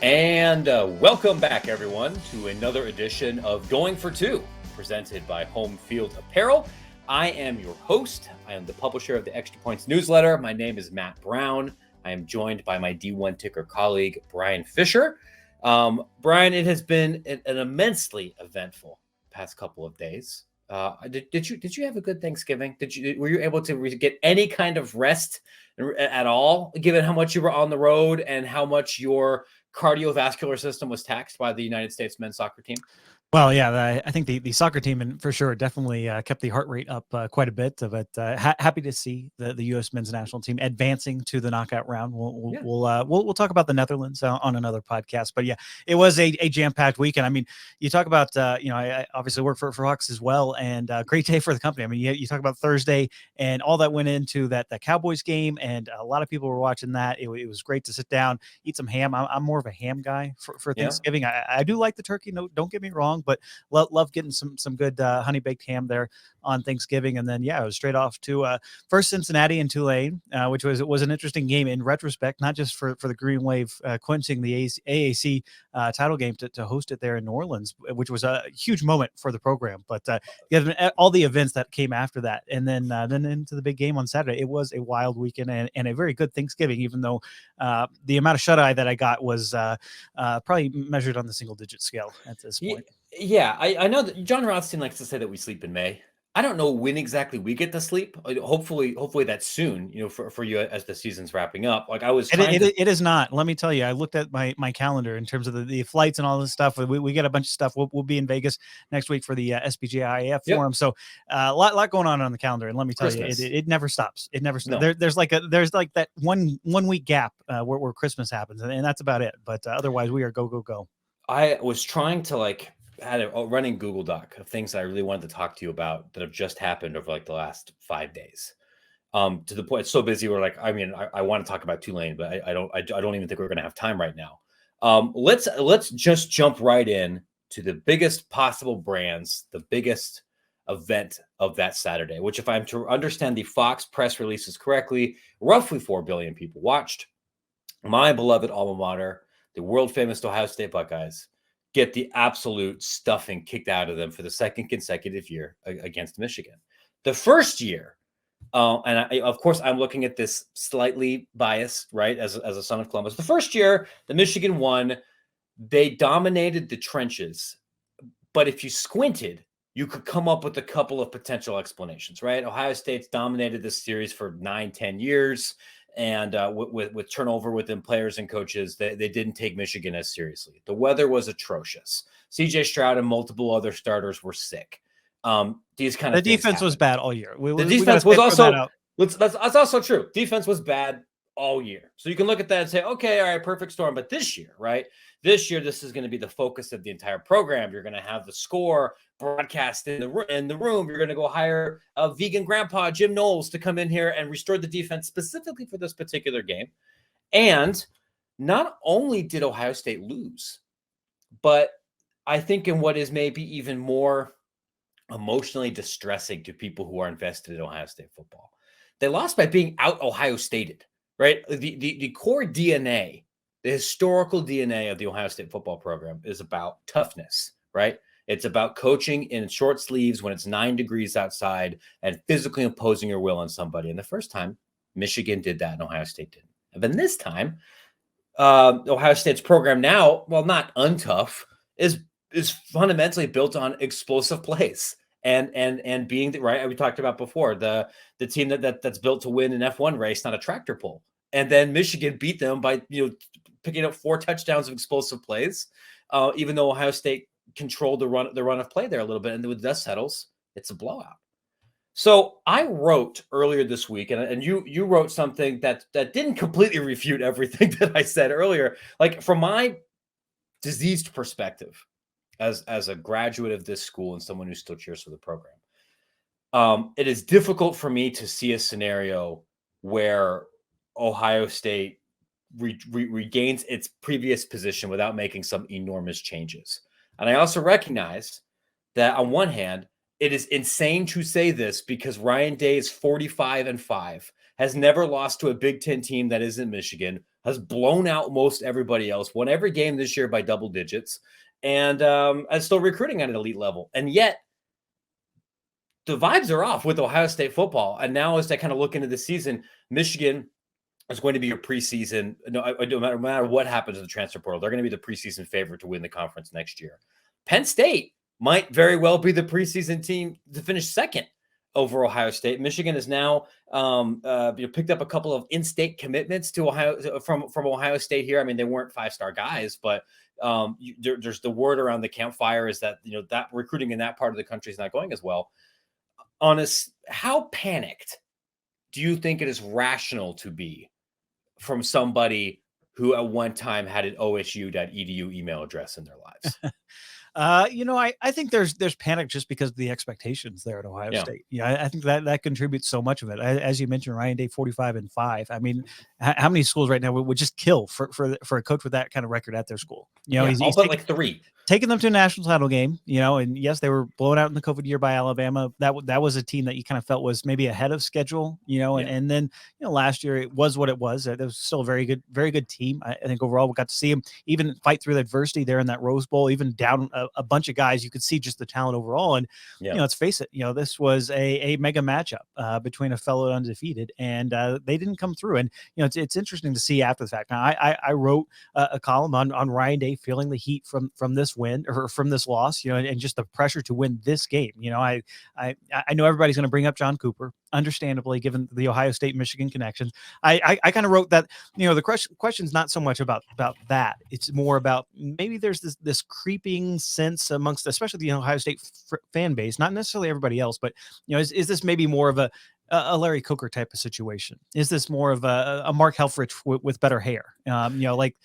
And welcome back, everyone, to another edition of Going for Two, presented by Home Field Apparel. I am your host. I am the publisher of the Extra Points newsletter. My name is Matt Brown. I am joined by my D1 Ticker colleague, Bryan Fischer. Bryan, it has been an immensely eventful past couple of days. Did you have a good Thanksgiving? Were you able to get any kind of rest at all, given how much you were on the road and how much your cardiovascular system was taxed by the United States men's soccer team? Well, yeah, I think the soccer team, and for sure, definitely kept the heart rate up quite a bit. But happy to see the U.S. men's national team advancing to the knockout round. We'll talk about the Netherlands on another podcast. But yeah, it was a jam-packed weekend. I mean, you talk about I obviously work for Hawks as well, and great day for the company. I mean, you talk about Thursday and all that went into that Cowboys game, and a lot of people were watching that. It was great to sit down, eat some ham. I'm more of a ham guy for Thanksgiving. I do like the turkey. No, don't get me wrong. But love getting some good honey baked ham there on Thanksgiving. And then, I was straight off to first Cincinnati and Tulane, which was an interesting game in retrospect, not just for the Green Wave quenching the AAC title game to host it there in New Orleans, which was a huge moment for the program. But all the events that came after that, and then into the big game on Saturday. It was a wild weekend and a very good Thanksgiving, even though the amount of shut-eye that I got was probably measured on the single-digit scale at this point. Yeah, I know that John Rothstein likes to say that we sleep in May. I don't know when exactly we get to sleep. Hopefully that's soon, for you as the season's wrapping up. Like I was It is not. Let me tell you, I looked at my calendar in terms of the flights and all this stuff. We get a bunch of stuff. We'll be in Vegas next week for the SPGIAF forum. So a lot going on the calendar. And let me tell Christmas. you, it never stops. It never stops. No. There's like that one week gap where Christmas happens, and that's about it. But otherwise, we are go. I was trying to had a running Google Doc of things I really wanted to talk to you about that have just happened over the last 5 days. To the point it's so busy. We're I want to talk about Tulane, but I don't even think we're going to have time right now. Let's just jump right in to the biggest possible brands, the biggest event of that Saturday, which, if I'm to understand the Fox press releases correctly, roughly 4 billion people watched. My beloved alma mater, the world famous Ohio State Buckeyes, get the absolute stuffing kicked out of them for the second consecutive year against Michigan. The first year, of course, I'm looking at this slightly biased, right, as a son of Columbus. The first year, the Michigan won. They dominated the trenches. But if you squinted, you could come up with a couple of potential explanations, right? Ohio State's dominated this series for 9-10 years. And with turnover within players and coaches, they didn't take Michigan as seriously. The weather was atrocious. C.J. Stroud and multiple other starters were sick. These kind of the defense was bad all year. The defense was also that's also true. Defense was bad all year. So you can look at that and say, okay, all right, perfect storm. But this year, right? This year, this is going to be the focus of the entire program. You're going to have the score broadcast in the room. You're going to go hire a vegan grandpa, Jim Knowles, to come in here and restore the defense specifically for this particular game. And not only did Ohio State lose, but I think in what is maybe even more emotionally distressing to people who are invested in Ohio State football, they lost by being out Ohio Stated, right? The core DNA, the historical DNA of the Ohio State football program is about toughness, right? It's about coaching in short sleeves when it's 9 degrees outside and physically imposing your will on somebody. And the first time, Michigan did that and Ohio State didn't. And then this time, Ohio State's program now, while not untough, is fundamentally built on explosive plays and being the right. We talked about before the team that's built to win an F1 race, not a tractor pull. And then Michigan beat them by picking up 4 touchdowns of explosive plays, even though Ohio State controlled the run of play there a little bit. And when the dust settles, it's a blowout. So I wrote earlier this week, and you wrote something that didn't completely refute everything that I said earlier. Like, from my diseased perspective, as a graduate of this school and someone who still cheers for the program, it is difficult for me to see a scenario where Ohio State regains its previous position without making some enormous changes. And I also recognize that on one hand, it is insane to say this because Ryan Day is 45-5, has never lost to a Big Ten team that isn't Michigan, has blown out most everybody else, won every game this year by double digits, and is still recruiting at an elite level. And yet the vibes are off with Ohio State football. And now as they kind of look into the season, Michigan is going to be your preseason. No matter what happens in the transfer portal, they're going to be the preseason favorite to win the conference next year. Penn State might very well be the preseason team to finish second over Ohio State. Michigan has now picked up a couple of in-state commitments to Ohio from Ohio State here. I mean, they weren't 5-star guys, but there's the word around the campfire is that that recruiting in that part of the country is not going as well. Honest, how panicked do you think it is rational to be from somebody who at one time had an osu.edu email address in their lives? I think there's panic just because of the expectations there at Ohio State. Yeah, I think that contributes so much of it. As you mentioned, Ryan Day 45-5. I mean, how many schools right now would just kill for a coach with that kind of record at their school? He's like 3. Taking them to a national title game, and yes, they were blown out in the COVID year by Alabama. That was a team that you kind of felt was maybe ahead of schedule, and then last year it was what it was. It was still a very good team. I think overall we got to see them even fight through the adversity there in that Rose Bowl, even down a bunch of guys. You could see just the talent overall, and let's face it, this was a mega matchup between a fellow undefeated, and they didn't come through. And it's interesting to see after the fact. Now I wrote a column on Ryan Day feeling the heat from this win or from this loss, and just the pressure to win this game. I know everybody's going to bring up John Cooper, understandably, given the Ohio State Michigan connections. I kind of wrote that, the question's not so much about that. It's more about maybe there's this creeping sense amongst, especially the Ohio State fan base, not necessarily everybody else, but is this maybe more of a Larry Coker type of situation? Is this more of a Mark Helfrich with better hair? Like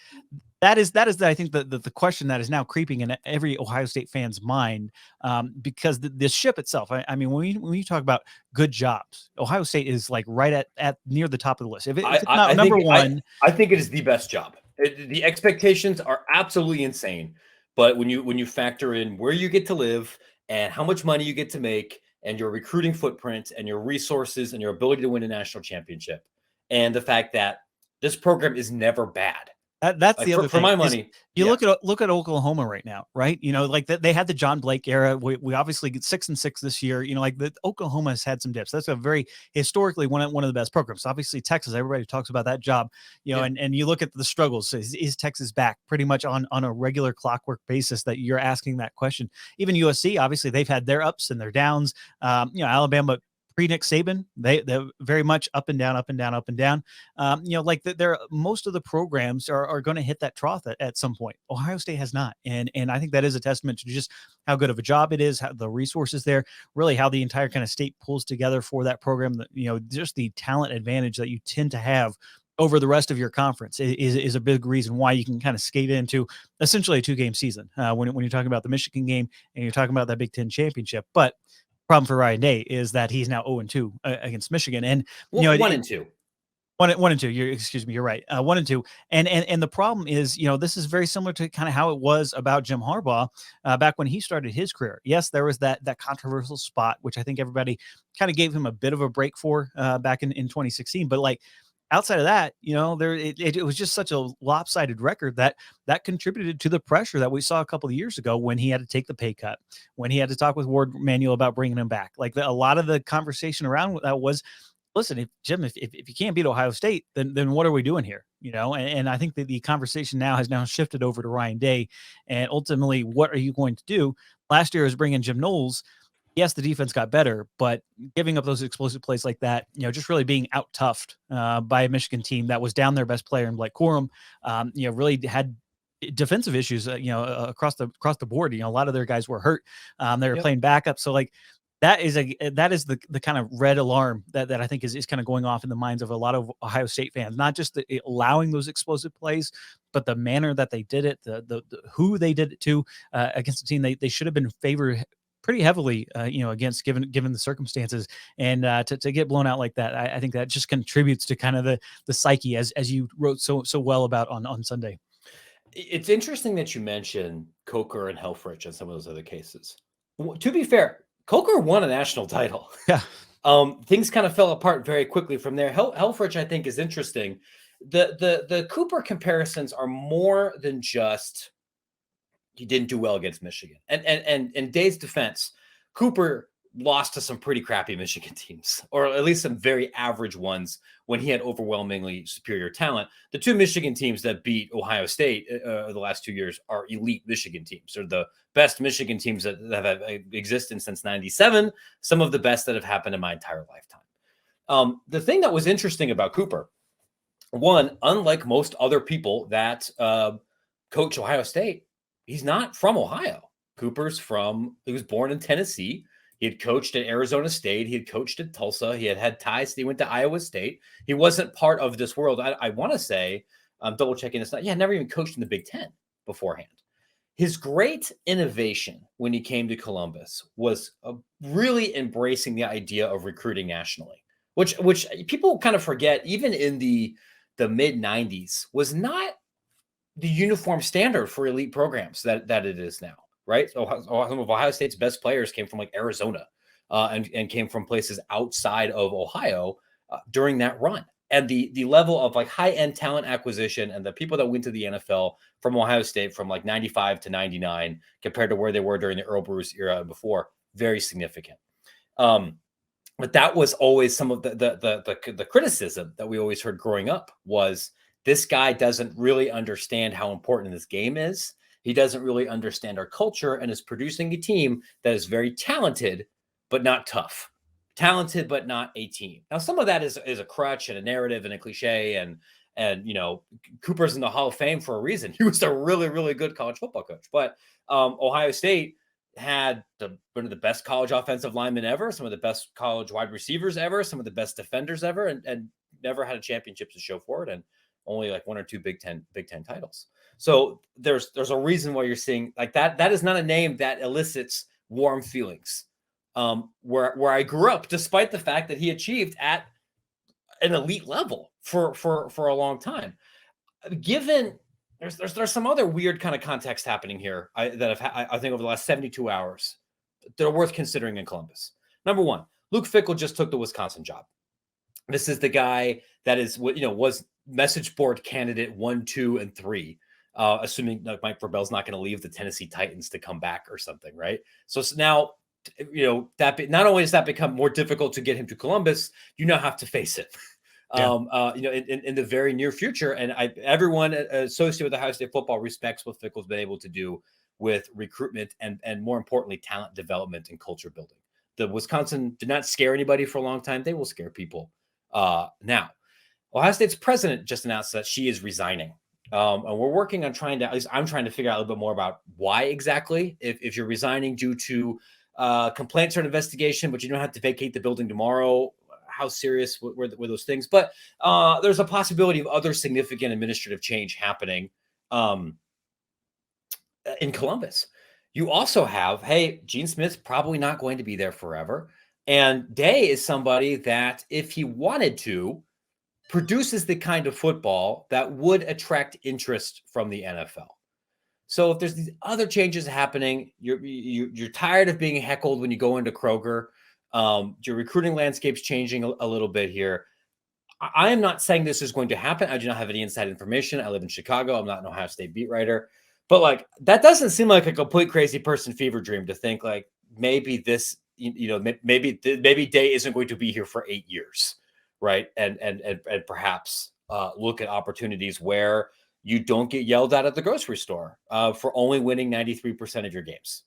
that is I think the question that is now creeping in every Ohio State fan's mind, because the ship itself. I mean, when you talk about good jobs, Ohio State is like right at near the top of the list. If it's not number one, I think it is the best job. The expectations are absolutely insane, but when you factor in where you get to live and how much money you get to make, and your recruiting footprint and your resources and your ability to win a national championship, and the fact that this program is never bad. That's the other thing. For my money, you look at Oklahoma right now, right? Like they had the John Blake era. We obviously get 6-6 this year. Like the Oklahoma has had some dips. That's a very historically one of the best programs. Obviously Texas, everybody talks about that job. And you look at the struggles. Is Texas back pretty much on a regular clockwork basis that you're asking that question? Even USC, obviously they've had their ups and their downs. Alabama pre-Nick Saban, they're very much up and down, up and down, up and down. They're most of the programs are going to hit that trough at some point. Ohio State has not, and I think that is a testament to just how good of a job it is, how the resources there, really how the entire kind of state pulls together for that program. That just the talent advantage that you tend to have over the rest of your conference is a big reason why you can kind of skate into essentially a 2-game season when you're talking about the Michigan game and you're talking about that Big Ten championship, but. Problem for Ryan Day is that he's now 0-2 against Michigan, and 1-2. 1-2. Excuse me. You're right. 1-2. And the problem is, this is very similar to kind of how it was about Jim Harbaugh back when he started his career. Yes, there was that controversial spot, which I think everybody kind of gave him a bit of a break for back in 2016. But like outside of that, it was just such a lopsided record that contributed to the pressure that we saw a couple of years ago when he had to take the pay cut, when he had to talk with Ward Manuel about bringing him back. Like a lot of the conversation around that was, listen, if you can't beat Ohio State, then what are we doing here? And I think that the conversation now has shifted over to Ryan Day, and ultimately, what are you going to do? Last year was bringing Jim Knowles. Yes, the defense got better, but giving up those explosive plays like that, just really being out-toughed by a Michigan team that was down their best player in Blake Corum, really had defensive issues, across the board. A lot of their guys were hurt. They were playing backup. So like that is the kind of red alarm that I think is kind of going off in the minds of a lot of Ohio State fans, not just allowing those explosive plays, but the manner that they did it, the who they did it to against a team they should have been favored pretty heavily, against given the circumstances, and to get blown out like that, I think that just contributes to kind of the psyche as you wrote so well about on Sunday. It's interesting that you mentioned Coker and Helfrich and some of those other cases. To be fair, Coker won a national title. Yeah. Things kind of fell apart very quickly from there. Helfrich, I think, is interesting. the Cooper comparisons are more than just he didn't do well against Michigan. And in Day's defense, Cooper lost to some pretty crappy Michigan teams, or at least some very average ones when he had overwhelmingly superior talent. The two Michigan teams that beat Ohio State the last 2 years are elite Michigan teams. They're the best Michigan teams that have existed since 97, some of the best that have happened in my entire lifetime. The thing that was interesting about Cooper, one, unlike most other people that coach Ohio State, he's not from Ohio. He was born in Tennessee. He had coached at Arizona State. He had coached at Tulsa. He had ties. He went to Iowa State. He wasn't part of this world. I want to say, I'm double checking this. Never even coached in the Big Ten beforehand. His great innovation when he came to Columbus was really embracing the idea of recruiting nationally, which people kind of forget, even in the mid 90s, was not the uniform standard for elite programs that it is now. Right. So some of Ohio State's best players came from like Arizona and came from places outside of Ohio during that run. And the level of like high end talent acquisition and the people that went to the NFL from Ohio State from like 95 to 99 compared to where they were during the Earl Bruce era and before, very significant. But that was always some of the criticism that we always heard growing up was this guy doesn't really understand how important this game is. He doesn't really understand our culture and is producing a team that is very talented, but not tough. Talented, but not a team. Now, some of that is a crutch and a narrative and a cliche. And Cooper's in the Hall of Fame for a reason. He was a really, really good college football coach. But Ohio State had one of the best college offensive linemen ever, some of the best college wide receivers ever, some of the best defenders ever, and never had a championship to show for it. And only like one or two Big Ten titles. So there's a reason why you're seeing like that. That is not a name that elicits warm feelings. Where I grew up, despite the fact that he achieved at an elite level for a long time. Given there's some other weird kind of context happening here I think over the last 72 hours that are worth considering in Columbus. Number one, Luke Fickell just took the Wisconsin job. This is the guy that is was message board candidate 1, 2, and 3, assuming like Mike Vrabel's not going to leave the Tennessee Titans to come back or something, right? So now, that not only does that become more difficult to get him to Columbus, you now have to face it, in the very near future. And everyone associated with Ohio State football respects what Fickell's been able to do with recruitment and more importantly, talent development and culture building. The Wisconsin did not scare anybody for a long time. They will scare people now. Ohio State's president just announced that she is resigning. And we're working on at least I'm trying to figure out a little bit more about why exactly, if you're resigning due to complaints or an investigation, but you don't have to vacate the building tomorrow, how serious were those things? But there's a possibility of other significant administrative change happening in Columbus. You also have, Gene Smith's probably not going to be there forever. And Day is somebody that if he wanted to, produces the kind of football that would attract interest from the NFL. So if there's these other changes happening, you're tired of being heckled when you go into Kroger. Your recruiting landscape's changing a little bit here. I am not saying this is going to happen. I do not have any inside information. I live in Chicago. I'm not an Ohio State beat writer. But like that doesn't seem like a complete crazy person fever dream to think like maybe this, maybe Day isn't going to be here for 8 years. Right. And perhaps look at opportunities where you don't get yelled at the grocery store for only winning 93% of your games,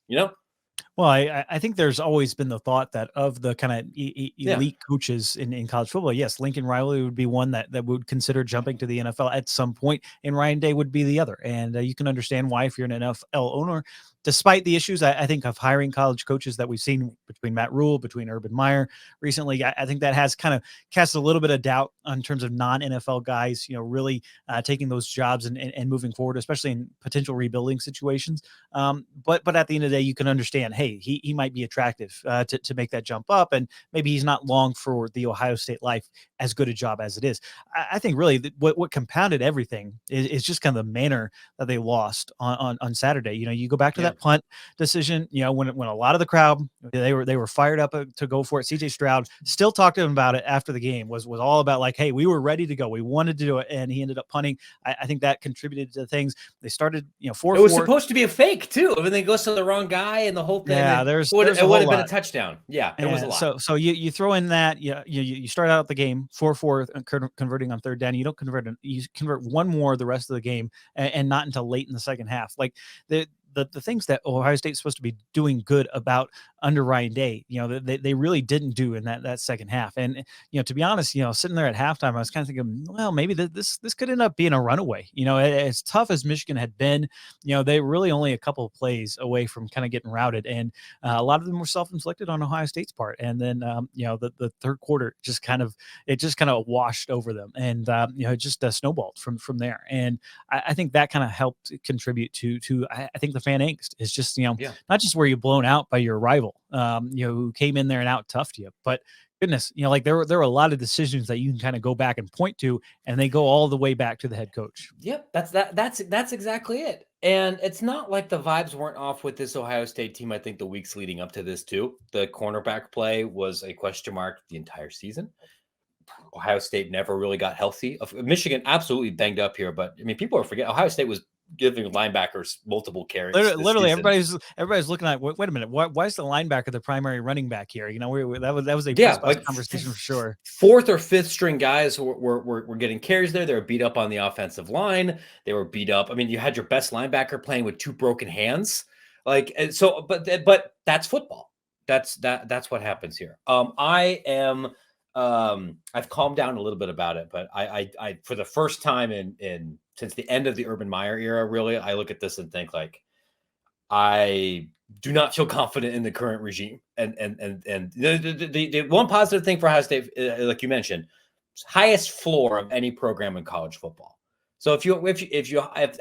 Well, I think there's always been the thought that of the kind of elite coaches in college football, yes, Lincoln Riley would be one that would consider jumping to the NFL at some point, and Ryan Day would be the other. And you can understand why if you're an NFL owner, despite the issues, I think, of hiring college coaches that we've seen between Matt Rule, between Urban Meyer recently, I think that has kind of cast a little bit of doubt in terms of non-NFL guys, really taking those jobs and moving forward, especially in potential rebuilding situations. But at the end of the day, you can understand, hey, he might be attractive to make that jump up, and maybe he's not long for the Ohio State life, as good a job as it is. I think really what compounded everything is just kind of the manner that they lost on Saturday. You go back to that that punt decision, when a lot of the crowd, they were fired up to go for it. CJ Stroud still talked to him about it after the game, was all about like, hey, we were ready to go. We wanted to do it. And he ended up punting. I think that contributed to things. They started, 4-4. It was supposed to be a fake too. I mean, they goes to the wrong guy and the whole thing. Yeah, it would have been a touchdown. Yeah, it was a lot. So you throw in that, you start out the game 4-4 converting on third down. You don't convert, you convert one more the rest of the game, and not until late in the second half. Like the things that Ohio State's supposed to be doing good about under Ryan Day, they really didn't do in that second half. And, to be honest, sitting there at halftime, I was kind of thinking, well, maybe this could end up being a runaway. As tough as Michigan had been, they really only a couple of plays away from kind of getting routed. And a lot of them were self-inflicted on Ohio State's part. And then, the third quarter just kind of washed over them. And, it just snowballed from there. And I think that kind of helped contribute to I think the fan angst is just, not just where you're blown out by your rival, who came in there and out toughed you, but goodness, like there were a lot of decisions that you can kind of go back and point to, and they go all the way back to the head coach. Yep. That's exactly it. And it's not like the vibes weren't off with this Ohio State team. I think the weeks leading up to this too, the cornerback play was a question mark the entire season. Ohio State never really got healthy. Michigan absolutely banged up here, but I mean, people are forgetting Ohio State was giving linebackers multiple carries. Literally, everybody's looking at. Wait a minute, why is the linebacker the primary running back here? That was a conversation for sure. Fourth or fifth string guys were getting carries there. They were beat up on the offensive line. They were beat up. I mean, you had your best linebacker playing with 2 broken hands. But that's football. That's what happens here. I've calmed down a little bit about it, but I for the first time in since the end of the Urban Meyer era, really, I look at this and think like, I do not feel confident in the current regime. And the one positive thing for Ohio State, like you mentioned, highest floor of any program in college football. So if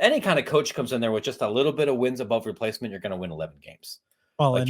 any kind of coach comes in there with just a little bit of wins above replacement, you're going to win 11 games. Well,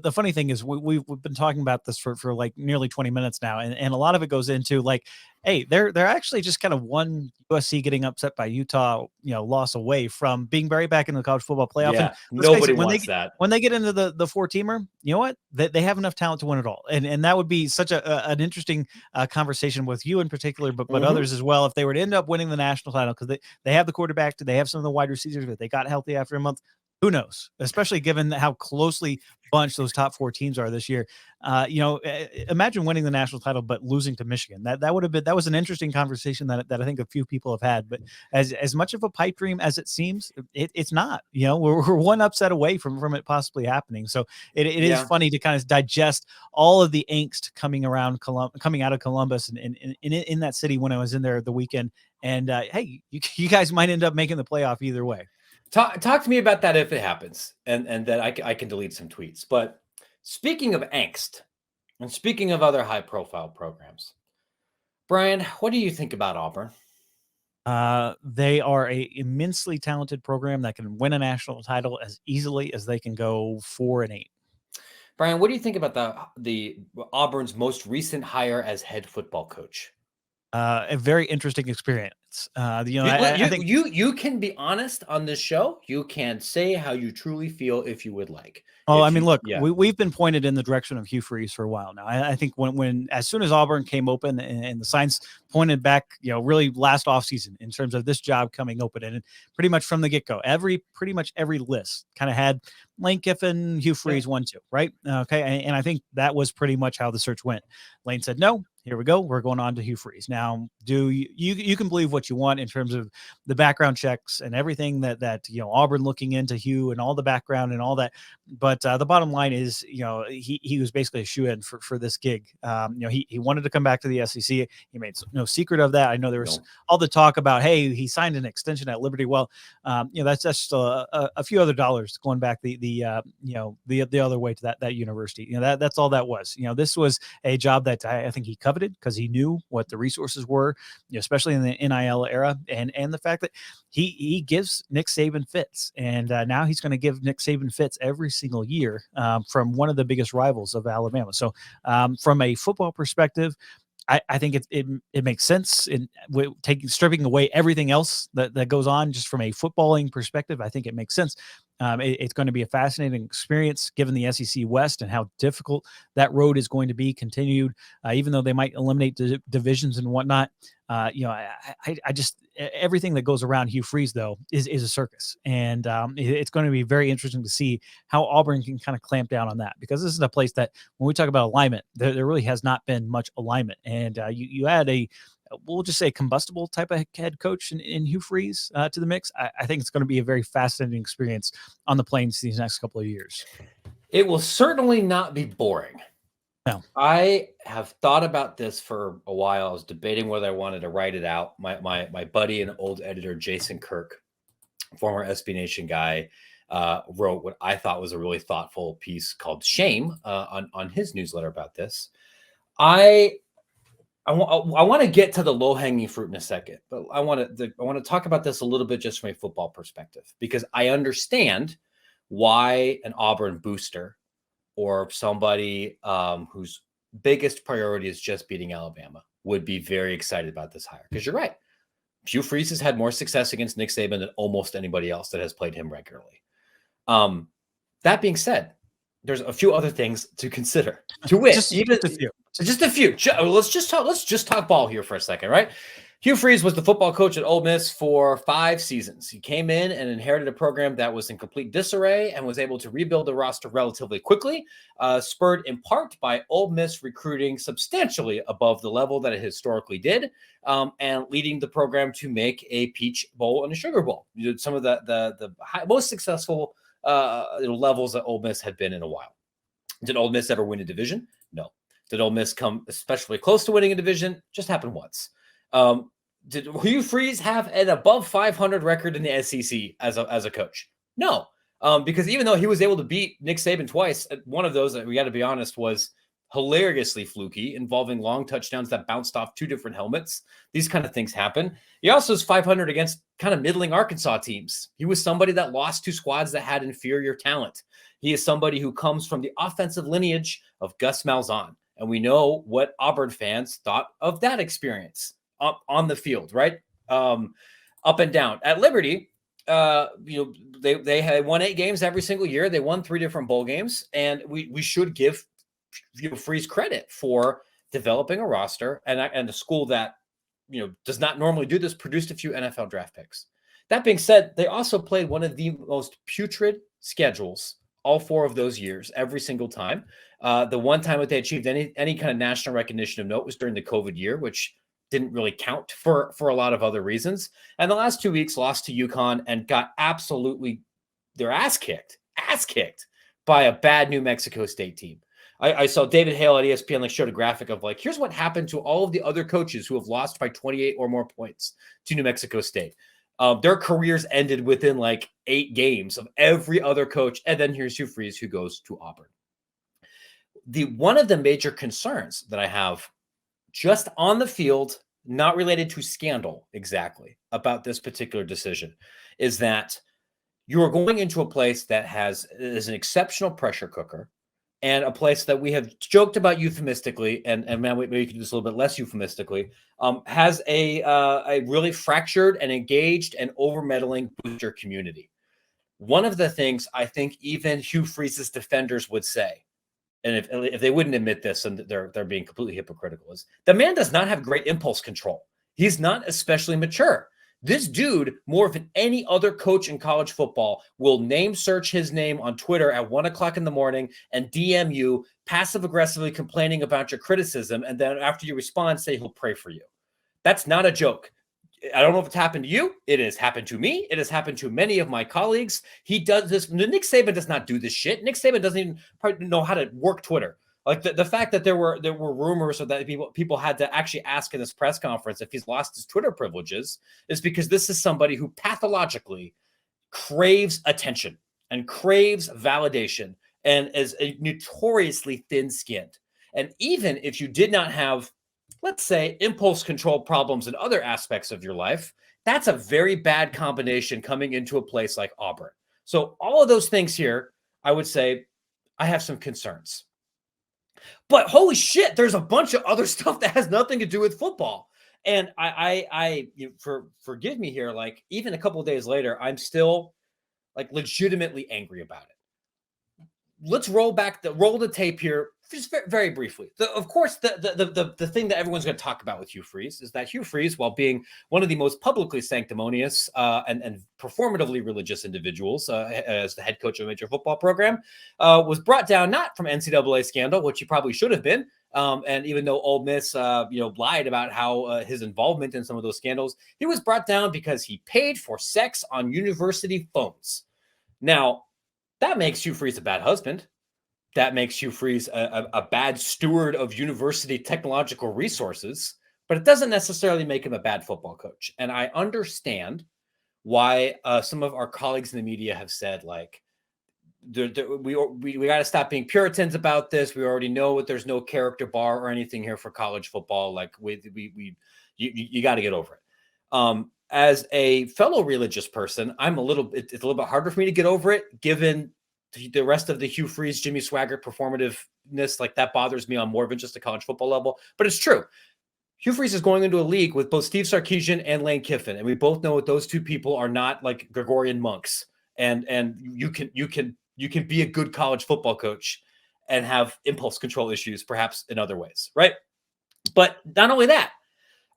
the funny thing is we've been talking about this for like nearly 20 minutes now. And a lot of it goes into like, hey, they're actually just kind of one USC getting upset by Utah, loss away from being right back in the college football playoff. Yeah, and nobody wants that. When they get into the 4-teamer, you know what? They have enough talent to win it all. And that would be such an interesting conversation with you in particular, but others as well. If they were to end up winning the national title, because they have the quarterback, they have some of the wide receivers, but they got healthy after a month. Who knows? Especially given how closely bunched those top 4 teams are this year. Imagine winning the national title but losing to Michigan. That was an interesting conversation that I think a few people have had. But as much of a pipe dream as it seems, it's not. We're one upset away from it possibly happening. So it is funny to kind of digest all of the angst coming out of Columbus and in that city when I was in there the weekend. And hey, you guys might end up making the playoff either way. Talk to me about that if it happens, and that I can delete some tweets. But speaking of angst, and speaking of other high-profile programs, Brian, what do you think about Auburn? They are a immensely talented program that can win a national title as easily as they can go 4-8. Brian, what do you think about the Auburn's most recent hire as head football coach? A very interesting experience. I think you can be honest on this show. You can say how you truly feel if you would like. Oh, I mean, look, we've been pointed in the direction of Hugh Freeze for a while now. I think when as soon as Auburn came open and the signs pointed back, really last offseason in terms of this job coming open, and pretty much from the get-go, pretty much every list kind of had Lane Kiffin, Hugh Freeze 1-2, right? Okay, and I think that was pretty much how the search went. Lane said, no, here we go. We're going on to Hugh Freeze. Now, you can believe what you want in terms of the background checks and everything that Auburn looking into Hugh and all the background and all that. But the bottom line is, he was basically a shoe-in for this gig. He wanted to come back to the SEC. He made no secret of that. I know there was all the talk about, hey, he signed an extension at Liberty. Well, that's just a few other dollars going back the other way to that university. That's all that was. This was a job that I think he coveted because he knew what the resources were, especially in the NIL era, and the fact that he gives Nick Saban fits, and now he's going to give Nick Saban fits every single year from one of the biggest rivals of Alabama. So from a football perspective, I think it makes sense in stripping away everything else that goes on just from a footballing perspective. I think it makes sense. It's going to be a fascinating experience given the SEC West and how difficult that road is going to be continued, even though they might eliminate divisions and whatnot. I just everything that goes around Hugh Freeze though is a circus, and it's going to be very interesting to see how Auburn can kind of clamp down on that, because this is a place that when we talk about alignment, there really has not been much alignment, and you add we'll just say combustible type of head coach in Hugh Freeze to the mix. I think it's going to be a very fascinating experience on the Plains these next couple of years. It will certainly not be boring. No. I have thought about this for a while. I was debating whether I wanted to write it out. My buddy and old editor, Jason Kirk, former SB Nation guy, wrote what I thought was a really thoughtful piece called Shame on his newsletter about this. I want to get to the low-hanging fruit in a second, but I want to talk about this a little bit just from a football perspective, because I understand why an Auburn booster or somebody whose biggest priority is just beating Alabama would be very excited about this hire. Because you're right. Hugh Freeze has had more success against Nick Saban than almost anybody else that has played him regularly. That being said, there's a few other things to consider. To wit, just a few. Just a few. Let's just talk ball here for a second, right? Hugh Freeze was the football coach at Ole Miss for 5 seasons. He came in and inherited a program that was in complete disarray and was able to rebuild the roster relatively quickly, spurred in part by Ole Miss recruiting substantially above the level that it historically did, and leading the program to make a Peach Bowl and a Sugar Bowl. Some of the most successful levels that Ole Miss had been in a while. Did Ole Miss ever win a division? No. Did Ole Miss come especially close to winning a division? Just happened once. Did Hugh Freeze have an above 500 record in the SEC as a coach? No, because even though he was able to beat Nick Saban twice, one of those that we got to be honest was hilariously fluky, involving long touchdowns that bounced off 2 different helmets. These kind of things happen. He also is 500 against kind of middling Arkansas teams. He was somebody that lost to squads that had inferior talent. He is somebody who comes from the offensive lineage of Gus Malzahn, and we know what Auburn fans thought of that experience up on the field, right? Up and down. At Liberty, they had won 8 games every single year. They won 3 different bowl games, and we should give Freeze credit for developing a roster and a school that does not normally do this, produced a few NFL draft picks. That being said, they also played one of the most putrid schedules all 4 of those years, every single time. The one time that they achieved any kind of national recognition of note was during the COVID year, which didn't really count for a lot of other reasons. And the last 2 weeks lost to UConn and got absolutely their ass kicked by a bad New Mexico State team. I saw David Hale at ESPN showed a graphic of here's what happened to all of the other coaches who have lost by 28 or more points to New Mexico State. Their careers ended within 8 games of every other coach. And then here's Hugh Freeze, who goes to Auburn. One of the major concerns that I have just on the field, not related to scandal exactly, about this particular decision, is that you are going into a place that is an exceptional pressure cooker, and a place that we have joked about euphemistically, and man, maybe we can do this a little bit less euphemistically, has a really fractured and engaged and over-meddling booster community. One of the things I think even Hugh Freeze's defenders would say, and if they wouldn't admit this, and they're being completely hypocritical, is the man does not have great impulse control. He's not especially mature. This dude, more than any other coach in college football, will name search his name on Twitter at 1:00 in the morning and DM you passive aggressively complaining about your criticism. And then after you respond, say he'll pray for you. That's not a joke. I don't know if it's happened to you. It has happened to me. It has happened to many of my colleagues. He does this. Nick Saban does not do this shit. Nick Saban doesn't even probably know how to work Twitter. The fact that there were rumors or that people had to actually ask in this press conference if he's lost his Twitter privileges is because this is somebody who pathologically craves attention and craves validation and is notoriously thin-skinned. And even if you did not have, let's say, impulse control problems in other aspects of your life, that's a very bad combination coming into a place like Auburn. So all of those things here, I would say I have some concerns. But holy shit, there's a bunch of other stuff that has nothing to do with football. And forgive me here, even a couple of days later, I'm still like legitimately angry about it. Let's roll the tape here just very, very briefly. Of course, the thing that everyone's going to talk about with Hugh Freeze is that Hugh Freeze, while being one of the most publicly sanctimonious and performatively religious individuals as the head coach of a major football program, was brought down not from NCAA scandal, which he probably should have been. And even though Ole Miss, lied about how his involvement in some of those scandals, he was brought down because he paid for sex on university phones. Now, that makes Hugh Freeze a bad husband. That makes Hugh Freeze a bad steward of university technological resources, but it doesn't necessarily make him a bad football coach. And I understand why some of our colleagues in the media have said, like, we got to stop being Puritans about this. We already know that there's no character bar or anything here for college football. Like, you got to get over it. As a fellow religious person, it's a little bit harder for me to get over it, given the rest of the Hugh Freeze, Jimmy Swaggart performativeness. Like, that bothers me on more than just a college football level, but it's true. Hugh Freeze is going into a league with both Steve Sarkisian and Lane Kiffin. And we both know that those two people are not like Gregorian monks. And you can be a good college football coach and have impulse control issues, perhaps in other ways. Right. But not only that,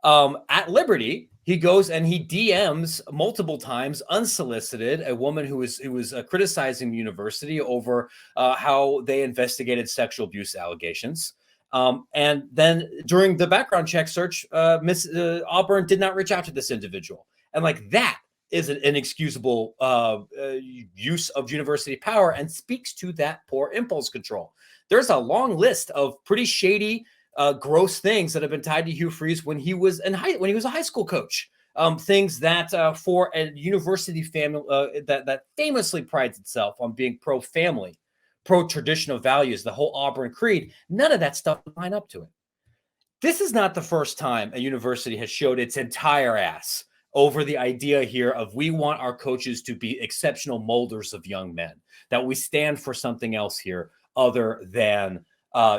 at Liberty, he goes and he DMs multiple times, unsolicited, a woman who was criticizing the university over how they investigated sexual abuse allegations. And then during the background check search, Miss Auburn did not reach out to this individual. And like, that is an inexcusable use of university power and speaks to that poor impulse control. There's a long list of pretty shady, gross things that have been tied to Hugh Freeze when he was a high school coach. Things that for a university family that famously prides itself on being pro-family, pro-traditional values, the whole Auburn creed, none of that stuff would line up to it. This is not the first time a university has showed its entire ass over the idea here of, we want our coaches to be exceptional molders of young men, that we stand for something else here other than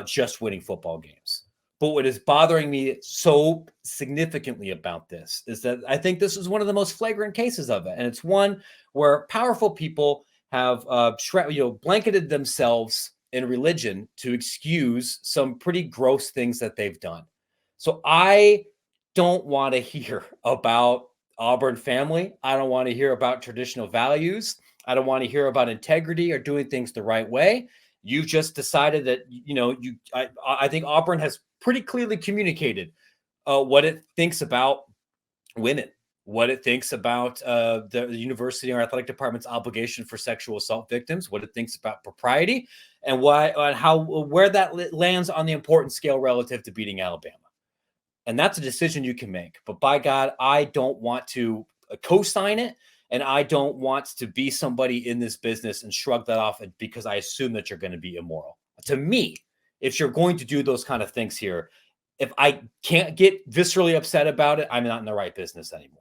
just winning football games. But what is bothering me so significantly about this is that I think this is one of the most flagrant cases of it. And it's one where powerful people have blanketed themselves in religion to excuse some pretty gross things that they've done. So I don't want to hear about Auburn family. I don't want to hear about traditional values. I don't want to hear about integrity or doing things the right way. You've just decided that, I think Auburn has pretty clearly communicated what it thinks about women, what it thinks about the university or athletic department's obligation for sexual assault victims, what it thinks about propriety, and where that lands on the importance scale relative to beating Alabama. And that's a decision you can make. But by God, I don't want to co-sign it. And I don't want to be somebody in this business and shrug that off because I assume that you're going to be immoral. To me, if you're going to do those kind of things here, if I can't get viscerally upset about it, I'm not in the right business anymore.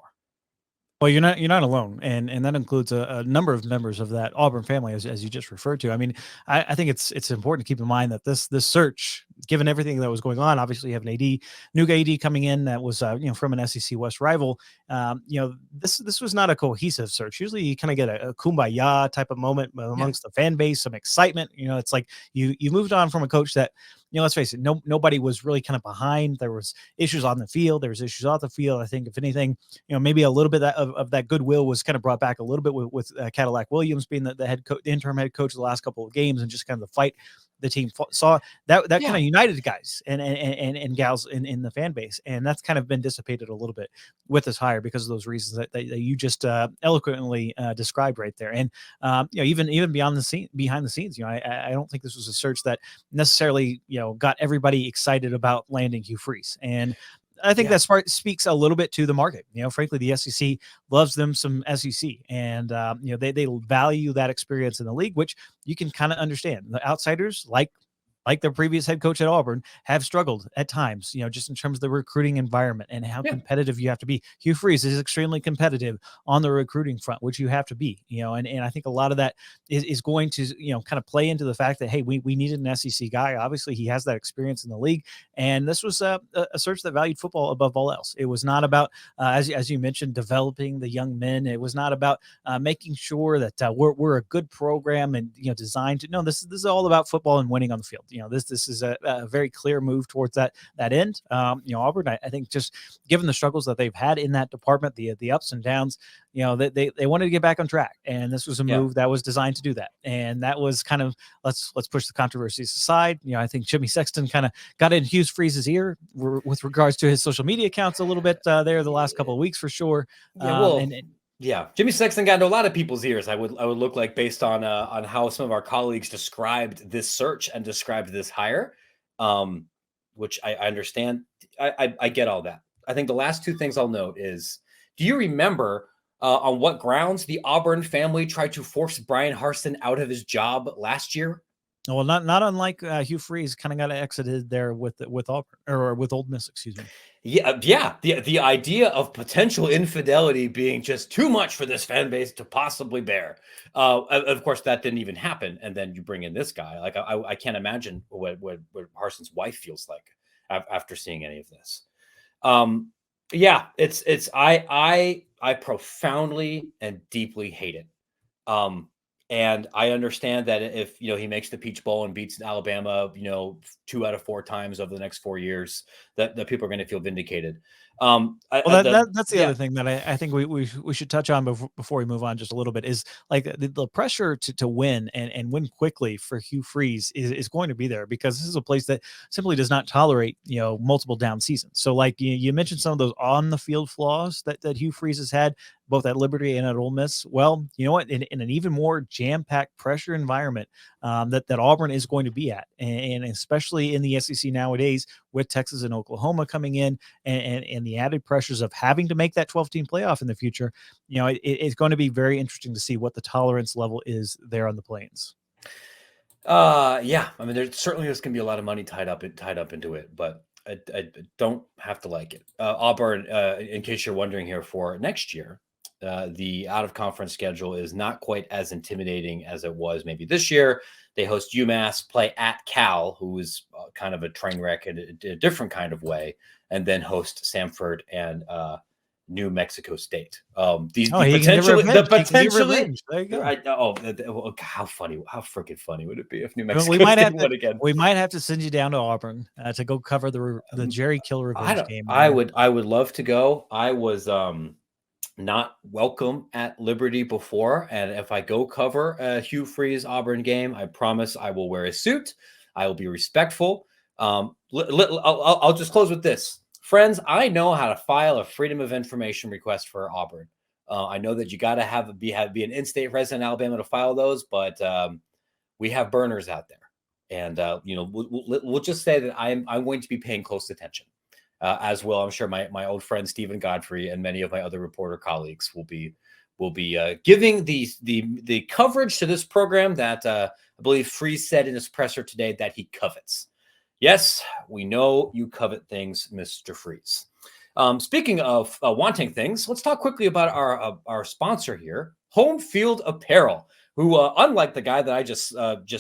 Well, you're not alone, and that includes a number of members of that Auburn family, as you just referred to. I mean, I think it's important to keep in mind that this search, given everything that was going on, obviously you have an new AD coming in that was from an SEC West rival. This was not a cohesive search. Usually you kind of get a kumbaya type of moment amongst the fan base, some excitement. It's like you moved on from a coach that, let's face it, nobody was really kind of behind. There was issues on the field. There was issues off the field. I think, if anything, maybe a little bit of that goodwill was kind of brought back a little bit with Cadillac Williams being the interim head coach the last couple of games, and just kind of the fight the team saw that kind of united guys and gals in the fan base. And that's kind of been dissipated a little bit with this hire because of those reasons that you just eloquently described right there. And, even behind the scenes, I don't think this was a search that necessarily, got everybody excited about landing Hugh Freeze. And I think that speaks a little bit to the market. Frankly, the SEC loves them some SEC, and they value that experience in the league, which you can kind of understand. The outsiders like like their previous head coach at Auburn, have struggled at times, just in terms of the recruiting environment and how competitive you have to be. Hugh Freeze is extremely competitive on the recruiting front, which you have to be, and I think a lot of that is going to, kind of play into the fact that, hey, we needed an SEC guy. Obviously, he has that experience in the league, and this was a search that valued football above all else. It was not about, as you mentioned, developing the young men. It was not about making sure that we're a good program and designed to. No, this is all about football and winning on the field. This is a very clear move towards that end. Auburn, I think, just given the struggles that they've had in that department, the ups and downs, they wanted to get back on track, and this was a move that was designed to do that. And that was kind of, let's push the controversies aside. I think Jimmy Sexton kind of got in Hugh Freeze's ear with regards to his social media accounts a little bit there the last couple of weeks for sure. Jimmy Sexton got into a lot of people's ears. I would look like, based on how some of our colleagues described this search and described this hire, which I understand. I get all that. I think the last two things I'll note is, do you remember on what grounds the Auburn family tried to force Brian Harston out of his job last year? Well, not unlike Hugh Freeze kind of got exited there with Auburn, or with Ole Miss, excuse me. Yeah. The idea of potential infidelity being just too much for this fan base to possibly bear. Of course, that didn't even happen. And then you bring in this guy. Like, I can't imagine what Harston's wife feels like after seeing any of this. I profoundly and deeply hate it. And I understand that if, he makes the Peach Bowl and beats Alabama, 2 out of 4 times over the next 4 years, that people are going to feel vindicated. That's the other thing that I think we should touch on before we move on just a little bit, is like the pressure to win and win quickly for Hugh Freeze is going to be there, because this is a place that simply does not tolerate, multiple down seasons. So like you mentioned some of those on the field flaws that Hugh Freeze has had, both at Liberty and at Ole Miss. Well, you know what? In an even more jam-packed pressure environment that Auburn is going to be at, and especially in the SEC nowadays, with Texas and Oklahoma coming in, and the added pressures of having to make that 12-team playoff in the future, it's going to be very interesting to see what the tolerance level is there on the Plains. I mean, there's going to be a lot of money tied up into it, but I don't have to like it. Auburn, in case you're wondering here, for next year, the out-of-conference schedule is not quite as intimidating as it was maybe this year. They host UMass, play at Cal, who is kind of a train wreck in a different kind of way, and then host Stanford and New Mexico State. Potentially. There you go. How freaking funny would it be if New Mexico State won again? We might have to send you down to Auburn to go cover the Jerry Kill revenge game. I would love to go. I was not welcome at Liberty before, and if I go cover a Hugh Freeze Auburn game, I promise I will wear a suit. I will be respectful. I'll just close with this. Friends, I know how to file a Freedom of Information request for Auburn. I know that you got to be an in-state resident in Alabama to file those, but we have burners out there, and we'll just say that I'm going to be paying close attention. As well, I'm sure my old friend Stephen Godfrey and many of my other reporter colleagues will be giving the coverage to this program that I believe Freeze said in his presser today that he covets. Yes, we know you covet things, Mr. Freeze. Speaking of wanting things, let's talk quickly about our sponsor here, Home Field Apparel, who, unlike the guy that I just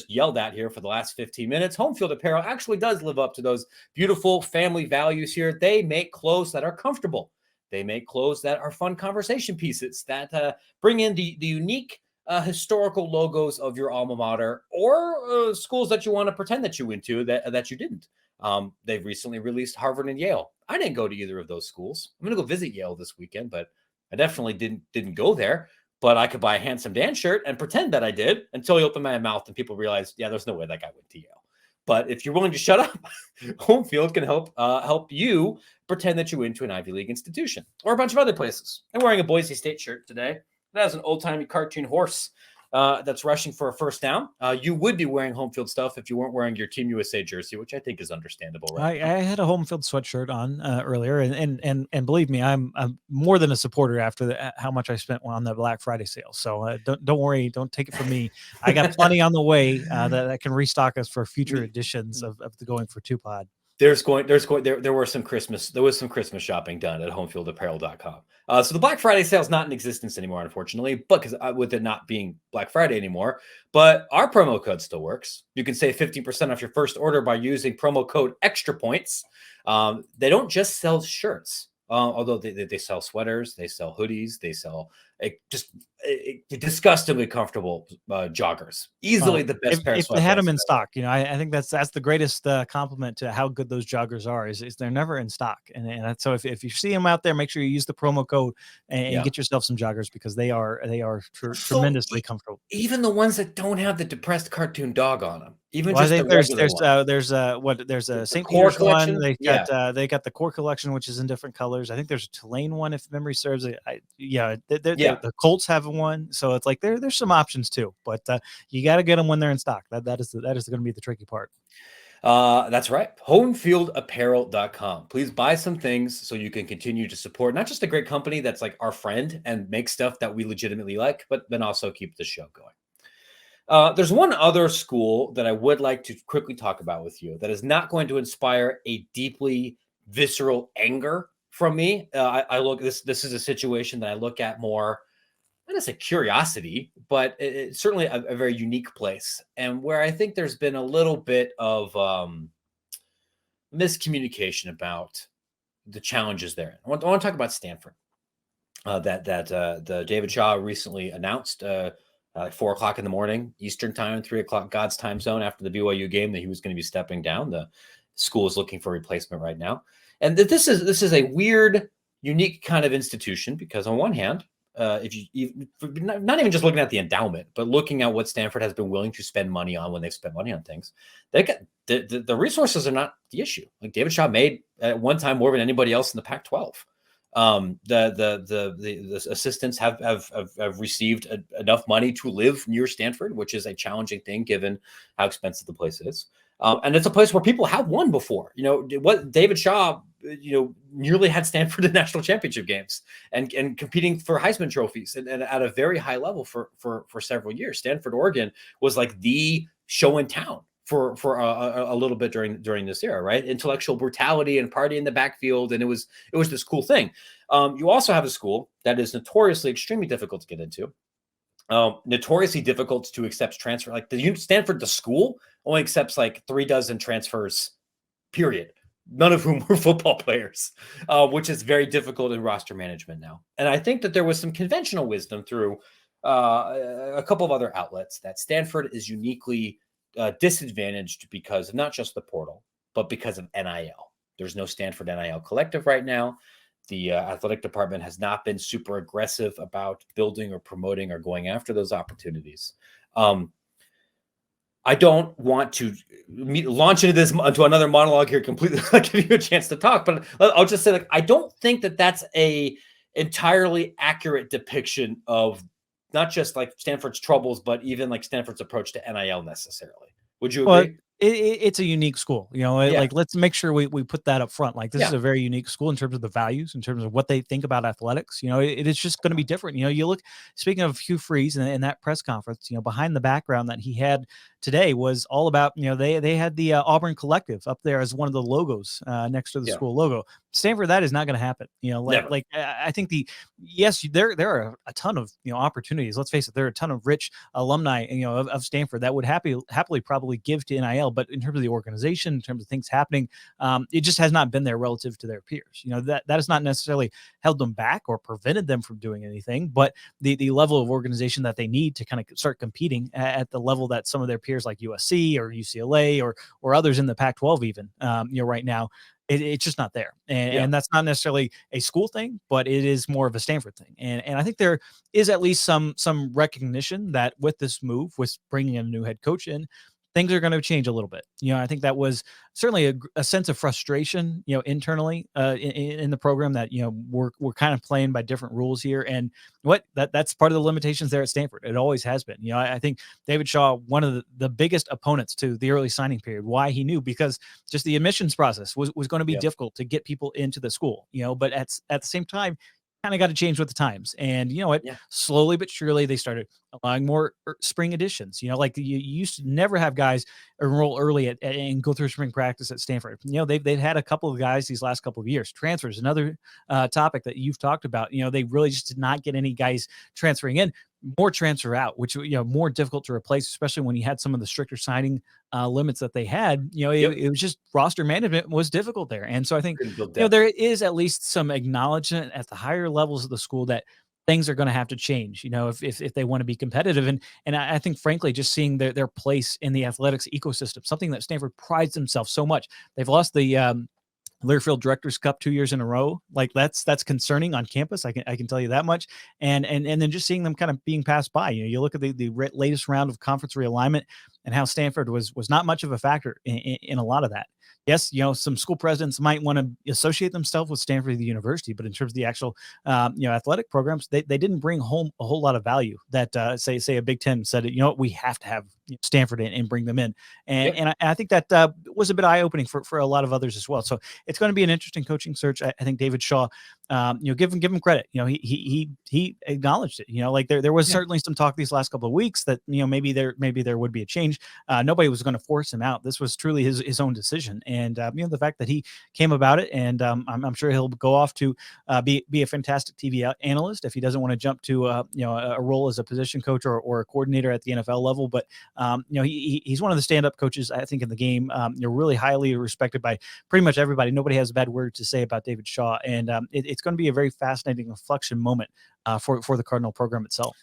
yelled at here for the last 15 minutes, Home Field Apparel actually does live up to those beautiful family values here. They make clothes that are comfortable. They make clothes that are fun conversation pieces that bring in the unique historical logos of your alma mater, or schools that you want to pretend that you went to that you didn't. They've recently released Harvard and Yale. I didn't go to either of those schools. I'm going to go visit Yale this weekend, but I definitely didn't go there. But I could buy a Handsome Dan shirt and pretend that I did until you open my mouth and people realize, yeah, there's no way that guy went to Yale. But if you're willing to shut up, Home Field can help you pretend that you went to an Ivy League institution or a bunch of other places. I'm wearing a Boise State shirt today that has an old-timey cartoon horse that's rushing for a first down. You would be wearing home field stuff if you weren't wearing your Team USA jersey, which I think is understandable, right? I had a home field sweatshirt on earlier, and believe me, I'm more than a supporter after how much I spent on the Black Friday sale. So don't worry, don't take it from me. I got plenty on the way that can restock us for future editions of the Going for Two pod. There was some Christmas shopping done at homefieldapparel.com. So the Black Friday sale is not in existence anymore, unfortunately, but because with it not being Black Friday anymore, but our promo code still works. You can save 15% off your first order by using promo code Extra Points. They don't just sell shirts, although they sell sweaters, they sell hoodies, they sell disgustingly comfortable joggers. Easily the best pair of sweatpants. If they had them in stock, I think that's the greatest compliment to how good those joggers are. Is they're never in stock, and so if you see them out there, make sure you use the promo code and get yourself some joggers, because they are tremendously comfortable. Even the ones that don't have the depressed cartoon dog on them. Even well, just I think there's a St. Peter's one. They got the core collection, which is in different colors. I think there's a Tulane one, if memory serves. The Colts have one, so it's like there's some options too, but you got to get them when they're in stock. That is going to be the tricky part. That's right. Homefieldapparel.com. Please buy some things so you can continue to support not just a great company that's like our friend and make stuff that we legitimately like, but then also keep the show going. There's one other school that I would like to quickly talk about with you that is not going to inspire a deeply visceral anger from me. This is a situation that I look at more, not as a curiosity, but it's certainly a very unique place, and where I think there's been a little bit of miscommunication about the challenges there. I want to talk about Stanford. The David Shaw recently announced like 4:00 in the morning Eastern time, 3:00 God's time zone after the BYU game that he was going to be stepping down. The school is looking for a replacement right now, and that this is a weird, unique kind of institution because on one hand, if you not even just looking at the endowment, but looking at what Stanford has been willing to spend money on when they've spent money on things, they got the resources are not the issue. Like David Shaw made at one time more than anybody else in the Pac-12. The assistants have received enough money to live near Stanford, which is a challenging thing given how expensive the place is. And it's a place where people have won before. What David Shaw, nearly had Stanford in national championship games and competing for Heisman trophies and at a very high level for several years. Stanford, Oregon was like the show in town for a little bit during this era, right? Intellectual brutality and party in the backfield, and it was this cool thing. You also have a school that is notoriously extremely difficult to get into. Notoriously difficult to accept transfer. Like Stanford, the school only accepts like 36 transfers, period. None of whom were football players, which is very difficult in roster management now. And I think that there was some conventional wisdom through a couple of other outlets that Stanford is uniquely disadvantaged because of not just the portal, but because of NIL. There's no Stanford NIL collective right now. The athletic department has not been super aggressive about building or promoting or going after those opportunities. I don't want to launch into another monologue here completely. I'll give you a chance to talk, but I'll just say, I don't think that that's a entirely accurate depiction of not just like Stanford's troubles, but even like Stanford's approach to NIL necessarily. Would you agree? It's a unique school, like let's make sure we put that up front. Like this is a very unique school in terms of the values, in terms of what they think about athletics. It is just going to be different. You look, speaking of Hugh Freeze in that press conference, behind the background that he had today was all about, they had the Auburn collective up there as one of the logos next to the school logo. Stanford, that is not going to happen. I think there are a ton of opportunities. Let's face it, there are a ton of rich alumni of Stanford that would happily probably give to NIL, but in terms of the organization, in terms of things happening, it just has not been there relative to their peers. That has not necessarily held them back or prevented them from doing anything, but the level of organization that they need to kind of start competing at the level that some of their peers like USC or UCLA or others in the Pac-12 even right now, it's just not there. And that's not necessarily a school thing, but it is more of a Stanford thing. And I think there is at least some recognition that with this move, with bringing a new head coach in, things are going to change a little bit. I think that was certainly a sense of frustration, internally in the program that, we're kind of playing by different rules here. And that's part of the limitations there at Stanford. It always has been. I think David Shaw, one of the biggest opponents to the early signing period, why he knew, because just the admissions process was going to be difficult to get people into the school, but at the same time, kind of got to change with the times. And slowly but surely they started allowing more spring editions. Like you used to never have guys enroll early and go through spring practice at Stanford. They've had a couple of guys these last couple of years. Transfers, another topic that you've talked about. They really just did not get any guys transferring in. More transfer out, which more difficult to replace, especially when you had some of the stricter signing limits that they had. It was just roster management was difficult there, and so I think there is at least some acknowledgement at the higher levels of the school that things are going to have to change. If they want to be competitive, and I think frankly, just seeing their place in the athletics ecosystem, something that Stanford prides themselves so much. They've lost the Learfield Directors Cup 2 years in a row. Like that's concerning on campus. I can tell you that much. And then just seeing them kind of being passed by. You look at the latest round of conference realignment and how Stanford was not much of a factor in a lot of that. Yes, some school presidents might want to associate themselves with Stanford the university, but in terms of the actual athletic programs, they didn't bring home a whole lot of value. That say a Big Ten said, we have to have Stanford in and bring them in, and I think that was a bit eye opening for a lot of others as well. So it's going to be an interesting coaching search. I think David Shaw, give him credit. He acknowledged it. Like there was certainly some talk these last couple of weeks that maybe there would be a change. Nobody was going to force him out. This was truly his own decision, and the fact that he came about it, and I'm sure he'll go off to be a fantastic TV analyst if he doesn't want to jump to a role as a position coach or a coordinator at the NFL level. But he's one of the stand-up coaches, I think, in the game. Really highly respected by pretty much everybody. Nobody has a bad word to say about David Shaw, and it's going to be a very fascinating inflection moment for the Cardinal program itself.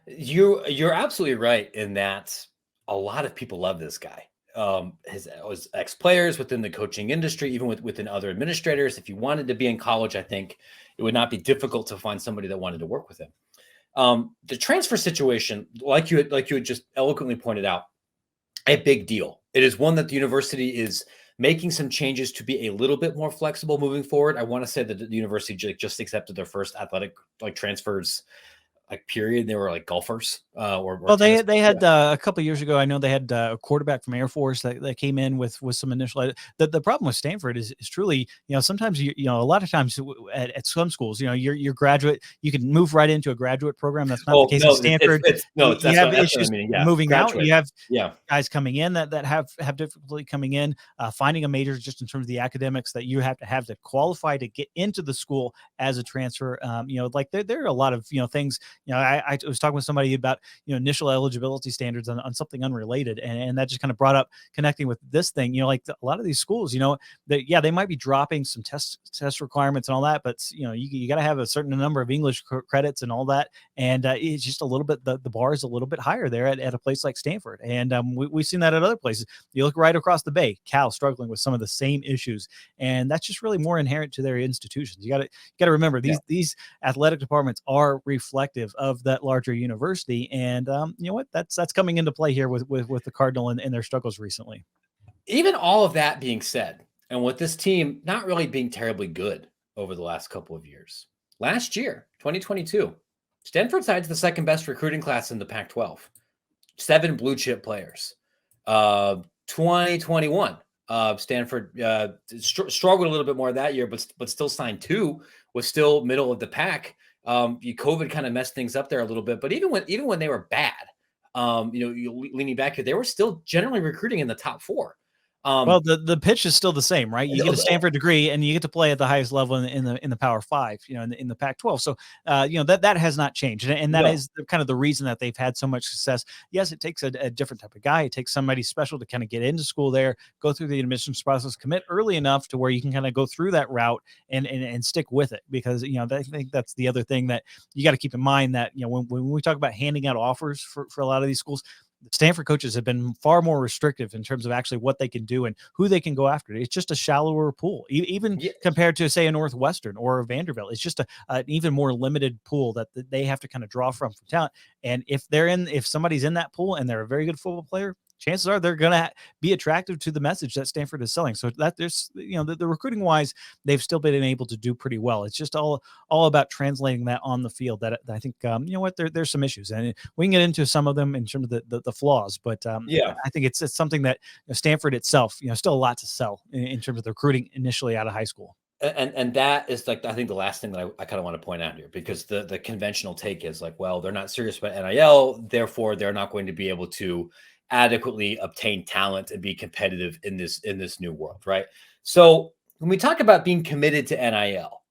You're absolutely right in that a lot of people love this guy. His ex-players within the coaching industry, even within other administrators. If you wanted to be in college, I think it would not be difficult to find somebody that wanted to work with him. The transfer situation, like you had just eloquently pointed out, a big deal. It is one that the university is making some changes to be a little bit more flexible moving forward. I want to say that the university just accepted their first athletic transfers period. They were like golfers they had a couple of years ago. I know they had a quarterback from Air Force that came in with some initial. The problem with Stanford is truly, sometimes a lot of times at some schools, you're graduate, you can move right into a graduate program. That's not the case at Stanford. You have issues moving graduate. out. You have guys coming in that have difficulty coming in, finding a major just in terms of the academics that you have to qualify to get into the school as a transfer. There are a lot of things. I was talking with somebody about initial eligibility standards on something unrelated, and that just kind of brought up connecting with this thing. A lot of these schools, they might be dropping some test requirements and all that, but you got to have a certain number of English credits and all that, and it's just a little bit the bar is a little bit higher there at a place like Stanford, and we've seen that at other places. You look right across the bay, Cal struggling with some of the same issues, and that's just really more inherent to their institutions. You got to remember these athletic departments are reflective of that larger university, and that's coming into play here with the Cardinal and their struggles recently. Even all of that being said, and with this team not really being terribly good over the last couple of years, last year 2022, Stanford sides the second best recruiting class in the Pac-12, 7 blue chip players. 2021, Stanford struggled a little bit more that year, but still signed 2, was still middle of the pack. COVID kind of messed things up there a little bit, but even when they were bad, leaning back here, they were still generally recruiting in the top 4. Well, the pitch is still the same, right? You get a Stanford degree, and you get to play at the highest level in the Power 5, in the Pac-12. So, that has not changed, and that is kind of the reason that they've had so much success. Yes, it takes a different type of guy. It takes somebody special to kind of get into school there, go through the admissions process, commit early enough to where you can kind of go through that route and stick with it. Because I think that's the other thing that you got to keep in mind, that when we talk about handing out offers for a lot of these schools, the Stanford coaches have been far more restrictive in terms of actually what they can do and who they can go after. It's just a shallower pool, even compared to, say, a Northwestern or a Vanderbilt. It's just an even more limited pool that they have to kind of draw from talent. And if somebody's in that pool and they're a very good football player, chances are they're going to be attractive to the message that Stanford is selling. So that there's, the recruiting wise, they've still been able to do pretty well. It's just all about translating that on the field that I think, there's some issues, and we can get into some of them in terms of the flaws, but I think it's something that Stanford itself, still a lot to sell in terms of the recruiting initially out of high school. And that is like, I think the last thing that I kind of want to point out here, because the conventional take is like, well, they're not serious about NIL, therefore they're not going to be able to adequately obtain talent and be competitive in this new world, right? So when we talk about being committed to NIL,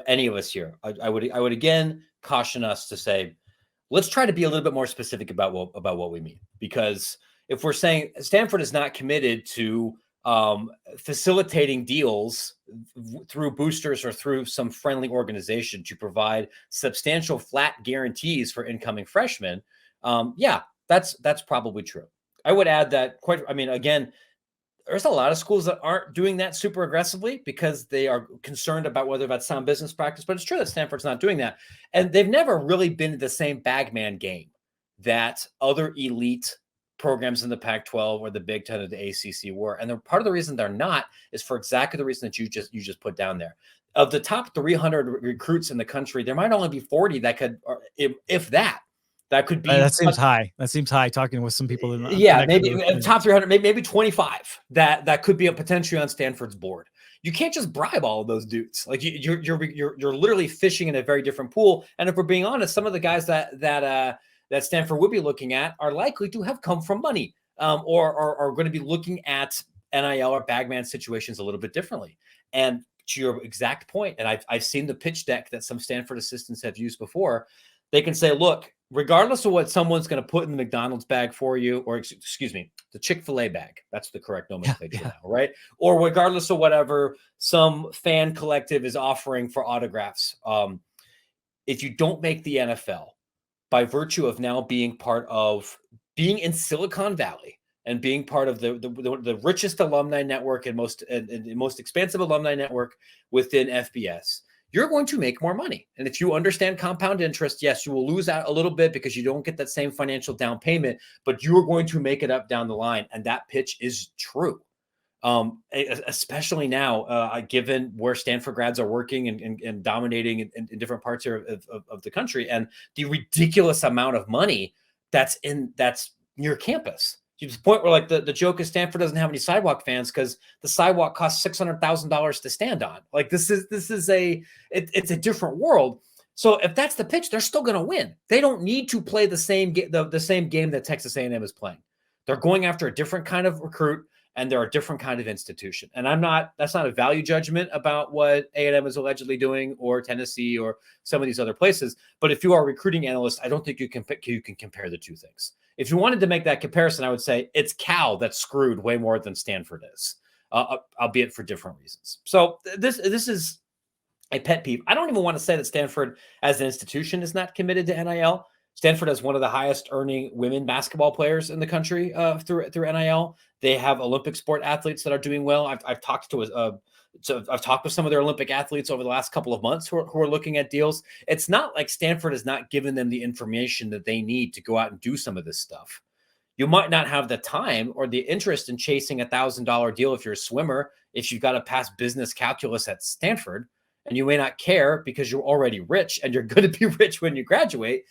any of us here, I would again caution us to say, let's try to be a little bit more specific about what we mean, because if we're saying Stanford is not committed to facilitating deals through boosters or through some friendly organization to provide substantial flat guarantees for incoming freshmen, that's probably true. I would add that again, there's a lot of schools that aren't doing that super aggressively because they are concerned about whether that's sound business practice, but it's true that Stanford's not doing that. And they've never really been in the same bagman game that other elite programs in the Pac-12 or the Big Ten or the ACC were. And part of the reason they're not is for exactly the reason that you just put down there. Of the top 300 recruits in the country, there might only be 40 that could, or if that could be. That seems high. That seems high. Talking with some people. Maybe top 300, maybe 25 that could be a potentially on Stanford's board. You can't just bribe all of those dudes. Like you're literally fishing in a very different pool. And if we're being honest, some of the guys that Stanford would be looking at are likely to have come from money, or are going to be looking at NIL or bagman situations a little bit differently. And to your exact point, and I've seen the pitch deck that some Stanford assistants have used before. They can say, look, regardless of what someone's going to put in the McDonald's bag for you, or excuse me, the Chick-fil-A bag, that's the correct nomenclature now, right? Or regardless of whatever some fan collective is offering for autographs, if you don't make the NFL, by virtue of now being in Silicon Valley and being part of the richest alumni network and most expansive alumni network within FBS, you're going to make more money. And if you understand compound interest, yes, you will lose out a little bit because you don't get that same financial down payment, but you're going to make it up down the line. And that pitch is true. Especially now, given where Stanford grads are working and dominating in different parts of the country, and the ridiculous amount of money that's near campus. To the point where, like, the joke is Stanford doesn't have any sidewalk fans because the sidewalk costs $600,000 to stand on. Like, it's a different world. So if that's the pitch, they're still going to win. They don't need to play the same game that Texas A&M is playing. They're going after a different kind of recruit, and they're a different kind of institution. And that's not a value judgment about what A&M is allegedly doing, or Tennessee, or some of these other places. But if you are a recruiting analyst, I don't think you can compare the two things. If you wanted to make that comparison, I would say it's Cal that's screwed way more than Stanford is, albeit for different reasons. So this is a pet peeve. I don't even want to say that Stanford as an institution is not committed to NIL. Stanford has one of the highest earning women basketball players in the country through NIL. They have Olympic sport athletes that are doing well. I've talked with some of their Olympic athletes over the last couple of months who are looking at deals. It's not like Stanford has not given them the information that they need to go out and do some of this stuff. You might not have the time or the interest in chasing $1,000 deal if you're a swimmer, if you've got to pass business calculus at Stanford, and you may not care because you're already rich and you're going to be rich when you graduate.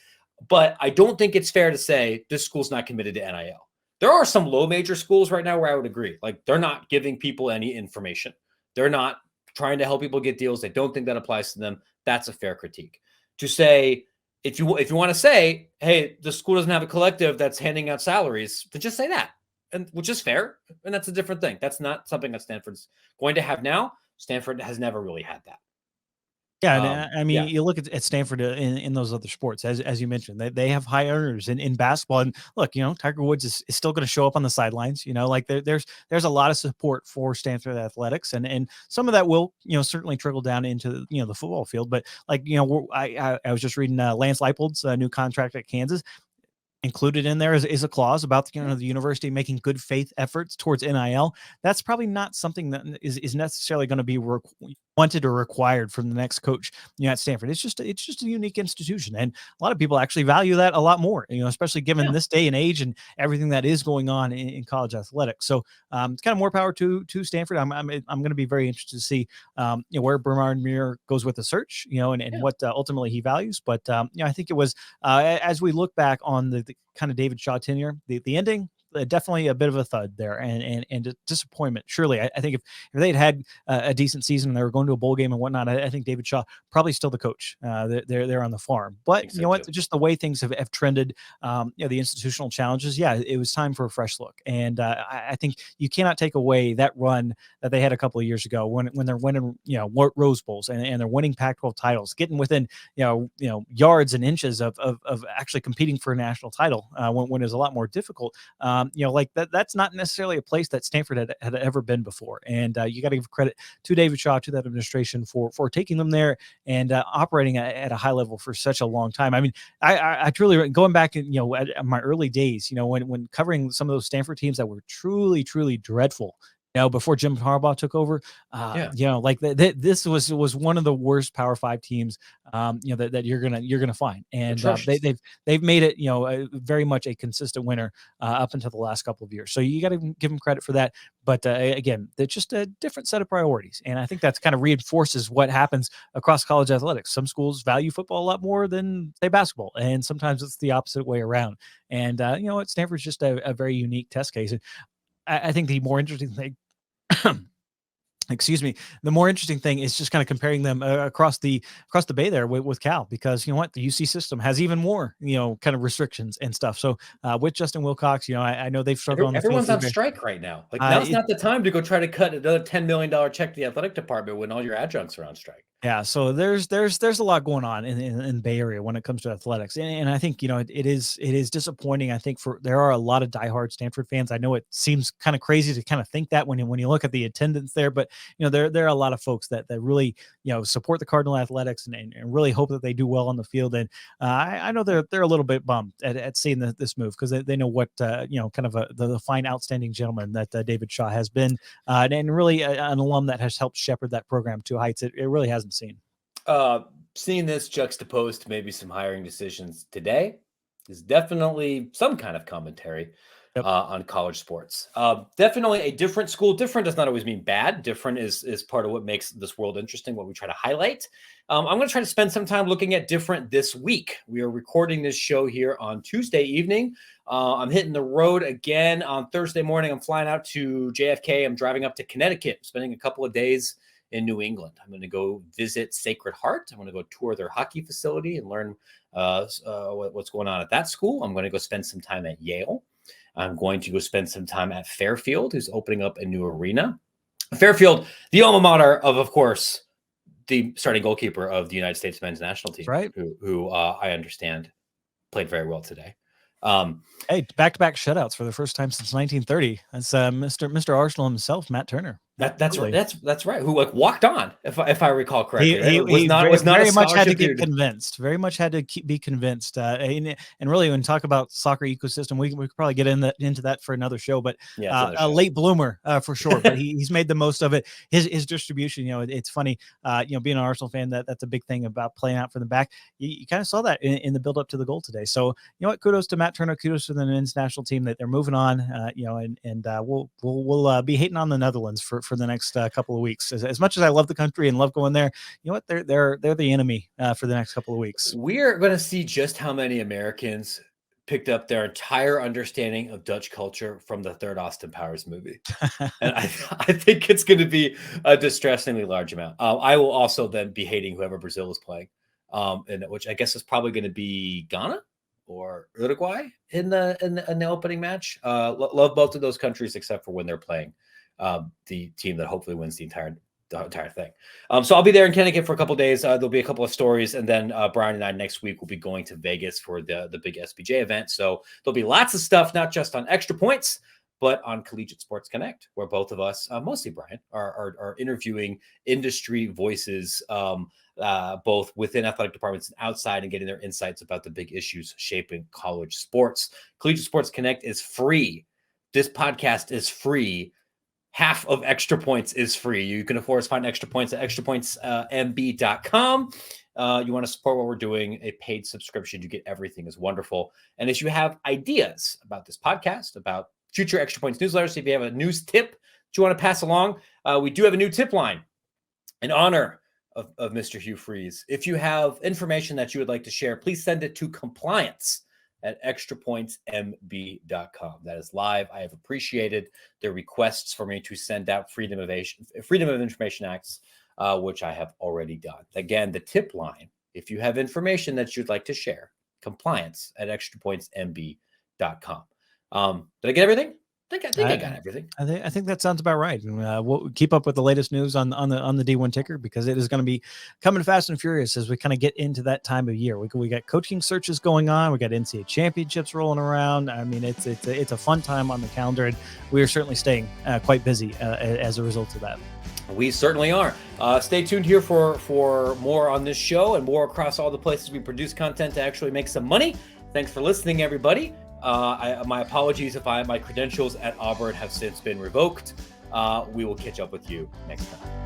But I don't think it's fair to say this school's not committed to NIL. There are some low major schools right now where I would agree. Like, they're not giving people any information. They're not trying to help people get deals. They don't think that applies to them. That's a fair critique. To say, if you want to say, hey, the school doesn't have a collective that's handing out salaries, then just say that, and which is fair. And that's a different thing. That's not something that Stanford's going to have now. Stanford has never really had that. Yeah, and you look at Stanford in those other sports, as you mentioned, they have high earners in basketball. And look, Tiger Woods is still going to show up on the sidelines. Like there's a lot of support for Stanford athletics, and some of that will certainly trickle down into the football field. But like I was just reading Lance Leipold's new contract at Kansas. included in there is a clause about the university making good faith efforts towards NIL. That's probably not something that is necessarily going to be wanted or required from the next coach at Stanford. It's just a unique institution, and a lot of people actually value that a lot more. Especially given this day and age and everything that is going on in college athletics. So it's kind of more power to Stanford. I'm going to be very interested to see where Bernard Muir goes with the search, and what ultimately he values. But I think it was as we look back on the kind of David Shaw tenure, the ending, definitely a bit of a thud there and disappointment. Surely, I think if they'd had a decent season and they were going to a bowl game and whatnot, I think David Shaw probably still the coach. They're on the farm, but you know what? Just the way things have trended, the institutional challenges. Yeah, it was time for a fresh look, and I think you cannot take away that run that they had a couple of years ago when they're winning, Rose Bowls and they're winning Pac-12 titles, getting within yards and inches of actually competing for a national title when it was a lot more difficult. Like that's not necessarily a place that Stanford had ever been before. And you got to give credit to David Shaw, to that administration for taking them there and operating at a high level for such a long time. I mean, I truly, going back in, at my early days, when covering some of those Stanford teams that were truly, truly dreadful, before Jim Harbaugh took over, this was one of the worst Power 5 teams, that you're gonna find, and they've made it, very much a consistent winner up until the last couple of years. So you got to give them credit for that. But again, they're just a different set of priorities, and I think that's kind of reinforces what happens across college athletics. Some schools value football a lot more than say basketball, and sometimes it's the opposite way around. And Stanford's just a very unique test case. And I think the more interesting thing. Excuse me. The more interesting thing is just kind of comparing them across the bay there with Cal, because the UC system has even more kind of restrictions and stuff. So with Justin Wilcox, I know they've struggled. Everyone's on strike right now. Like now's not the time to go try to cut another $10 million check to the athletic department when all your adjuncts are on strike. Yeah, so there's a lot going on in the Bay Area when it comes to athletics, and I think it is disappointing. I think there are a lot of diehard Stanford fans. I know it seems kind of crazy to kind of think that when you look at the attendance there, but there are a lot of folks that really support the Cardinal athletics and really hope that they do well on the field. And I know they're a little bit bummed at seeing this move, because they know what kind of the fine, outstanding gentleman that David Shaw has been, and really an alum that has helped shepherd that program to heights it really hasn't seen. Seeing this juxtaposed to maybe some hiring decisions today is definitely some kind of commentary on college sports. Definitely a different school. Different does not always mean bad. Different is part of what makes this world interesting, what we try to highlight. I'm going to try to spend some time looking at different this week. We are recording this show here on Tuesday evening. I'm hitting the road again on Thursday morning. I'm flying out to JFK. I'm driving up to Connecticut, spending a couple of days in New England. I'm going to go visit Sacred Heart. I'm going to go tour their hockey facility and learn what's going on at that school. I'm going to go spend some time at Yale. I'm going to go spend some time at Fairfield, who's opening up a new arena. Fairfield, the alma mater of course, the starting goalkeeper of the United States men's national team, right? Who I understand played very well today. Hey, back-to-back shutouts for the first time since 1930. That's Mr. Arsenal himself, Matt Turner. That's right. That's right. Who walked on, if I recall correctly. He very much had to get convinced. Very much had to be convinced. And really, when we talk about soccer ecosystem, we could probably get into that for another show. But a late bloomer for sure. But he's made the most of it. His distribution. It's funny. Being an Arsenal fan, that's a big thing about playing out from the back. You kind of saw that in the build up to the goal today. So kudos to Matt Turner. Kudos to the men's national team that they're moving on. And we'll be hating on the Netherlands for the next couple of weeks. As much as I love the country and love going there, they're the enemy for the next couple of weeks. We're going to see just how many Americans picked up their entire understanding of Dutch culture from the third Austin Powers movie. And I think it's going to be a distressingly large amount. I will also then be hating whoever Brazil is playing, and which I guess is probably going to be Ghana or Uruguay in the opening match. Love both of those countries except for when they're playing the team that hopefully wins the entire thing. So I'll be there in Connecticut for a couple of days. There'll be a couple of stories, and then Brian and I next week will be going to Vegas for the big SBJ event. So there'll be lots of stuff, not just on Extra Points, but on Collegiate Sports Connect, where both of us, mostly Brian, are interviewing industry voices, both within athletic departments and outside, and getting their insights about the big issues shaping college sports. Collegiate Sports Connect is free. This podcast is free. Half of Extra Points is free. You can, of course, find Extra Points at extrapointsmb.com. You want to support what we're doing, a paid subscription, you get everything, is wonderful. And if you have ideas about this podcast, about future Extra Points newsletters, if you have a news tip that you want to pass along, we do have a new tip line in honor of Mr. Hugh Freeze. If you have information that you would like to share, please send it to compliance@extrapointsmb.com. That is live. I have appreciated their requests for me to send out Freedom of Information Acts, which I have already done. Again, the tip line, if you have information that you'd like to share, compliance@extrapointsmb.com. Did I get everything? I think I got everything. I think that sounds about right. And we'll keep up with the latest news on the D1 ticker, because it is going to be coming fast and furious as we kind of get into that time of year. We got coaching searches going on. We got NCAA championships rolling around. I mean, it's a fun time on the calendar, and we are certainly staying quite busy as a result of that. We certainly are. Stay tuned here for more on this show and more across all the places we produce content to actually make some money. Thanks for listening, everybody. My apologies if my credentials at Auburn have since been revoked. We will catch up with you next time.